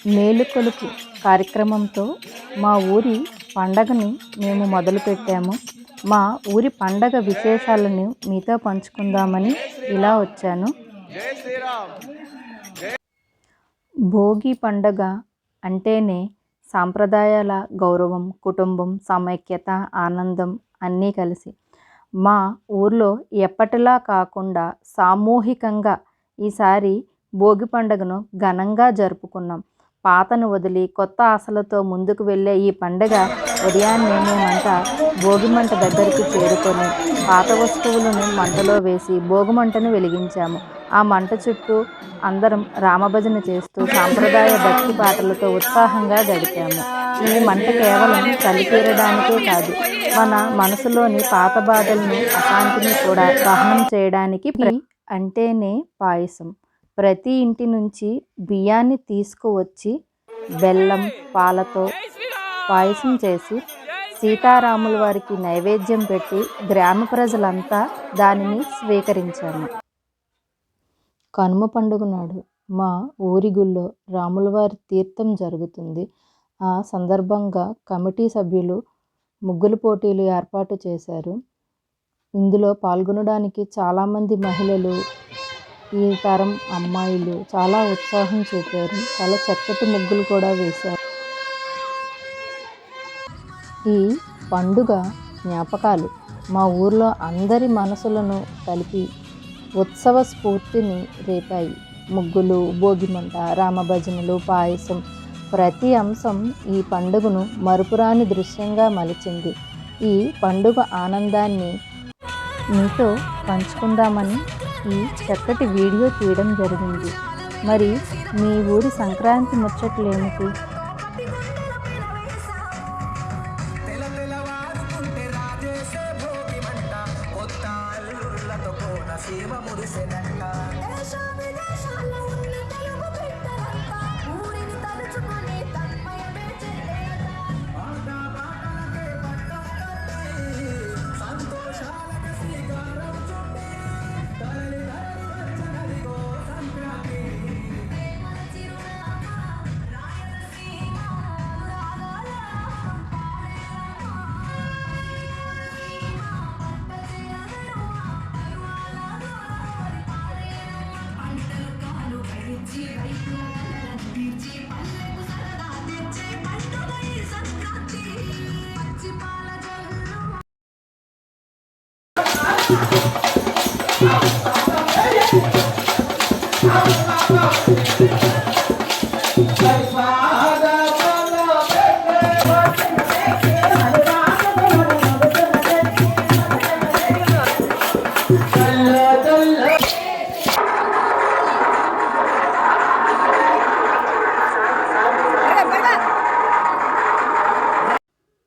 మేలుకొలుపు కార్యక్రమంతో మా ఊరి పండగని మేము మొదలుపెట్టాము. మా ఊరి పండగ విశేషాలను మీతో పంచుకుందామని ఇలా వచ్చాను. భోగి పండగ అంటేనే సాంప్రదాయాల గౌరవం, కుటుంబం, సమైక్యత, ఆనందం అన్నీ కలిసి. మా ఊర్లో ఎప్పటిలా కాకుండా సామూహికంగా ఈసారి భోగి పండుగను ఘనంగా జరుపుకున్నాం. పాతను వదిలి కొత్త ఆశలతో ముందుకు వెళ్ళే ఈ పండుగ ఉదయాన్నే మేమంతా భోగిమంట దగ్గరికి చేరుకొని పాత వస్తువులను మంటలో వేసి భోగిమంటను వెలిగించాము. ఆ మంట చుట్టూ అందరం రామభజన చేస్తూ సాంప్రదాయ భక్తి పాటలతో ఉత్సాహంగా గడిపాము. ఈ మంట కేవలం చలి తీరడానికే కాదు, మన మనసులోని పాత బాధలను, అశాంతిని కూడా దహనం చేయడానికి. అంటేనే పాయసం. ప్రతి ఇంటి నుంచి బియ్యాన్ని తీసుకువచ్చి బెల్లం, పాలతో పాయసం చేసి సీతారాముల వారికి నైవేద్యం పెట్టి గ్రామ ప్రజలంతా దానిని స్వీకరించాము. కనుమ పండుగ నాడు మా ఊరి గుళ్ళో రాములవారి తీర్థం జరుగుతుంది. ఆ సందర్భంగా కమిటీ సభ్యులు ముగ్గుల పోటీలు ఏర్పాటు చేశారు. ఇందులో పాల్గొనడానికి చాలామంది మహిళలు, ఈ తరం అమ్మాయిలు చాలా ఉత్సాహం చూపారు. చాలా చక్కటి ముగ్గులు కూడా వేశారు. ఈ పండుగ జ్ఞాపకాలు మా ఊర్లో అందరి మనసులను కలిపి ఉత్సవ స్ఫూర్తిని రేపాయి. ముగ్గులు, భోగిమంట, రామభజనలు, పాయసం, ప్రతి అంశం ఈ పండుగను మరుపురాని దృశ్యంగా మలిచింది. ఈ పండుగ ఆనందాన్ని మీతో పంచుకుందామని ఈ చక్కటి వీడియో తీయడం జరిగింది. మరి మీ ఊరి సంక్రాంతి ముచ్చట్లు ఏమిటి?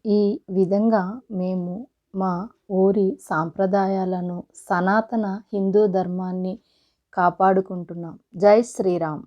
ఈ విధంగా మేము మా ఊరి సాంప్రదాయాలను, సనాతన హిందూ ధర్మాన్ని కాపాడుకుంటున్నాం. జై శ్రీరామ్.